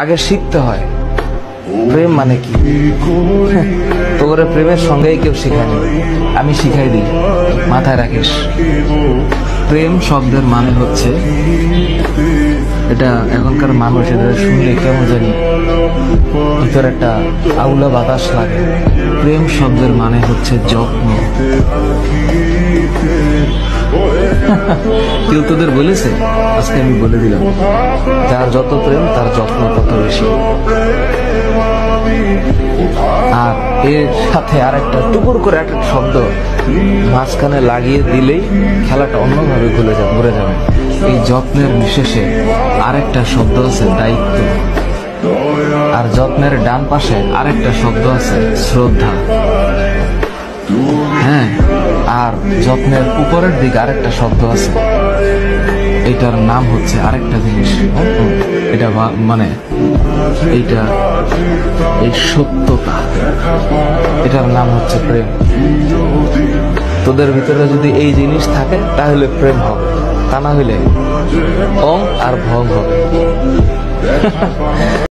আগে শিখতে হয় প্রেম মানে কি। তোর প্রেমের সঙ্গেই কেউ শিখায়নি, আমি শিখাই দিই, মাথায় রাখিস। প্রেম শব্দের মানে হচ্ছে, এটা এখনকার মানুষ এটা শুনলে কেমন জানি ভিতরে একটা আউলা বাতাস লাগে। প্রেম শব্দের মানে হচ্ছে যত্ন। কেউ তোদের বলেছে? আজকে আমি বলে দিলাম, যার যত প্রেম তার যত্ন তত বেশি। আর এর সাথে আর একটা টুকুর করে একটা শব্দ মাঝখানে লাগিয়ে দিলেই খেলাটা অন্যভাবে ঘুরে যাবে। এই যত্নের বিশেষে আরেকটা শব্দ আছে দায়িত্ব, আর যত্নের ডান পাশে আরেকটা শব্দ আছে শ্রদ্ধা। হ্যাঁ, আর যত্নের উপরের দিকে আরেকটা শব্দ আছে, এটার নাম হচ্ছে আরেকটা জিনিস। এটা মানে এইটা এই সত্যতা, এটার নাম হচ্ছে প্রেম। তোদের ভিতরে যদি এই জিনিস থাকে তাহলে প্রেম হবে, তা না হইলে অং আর ভং হবে।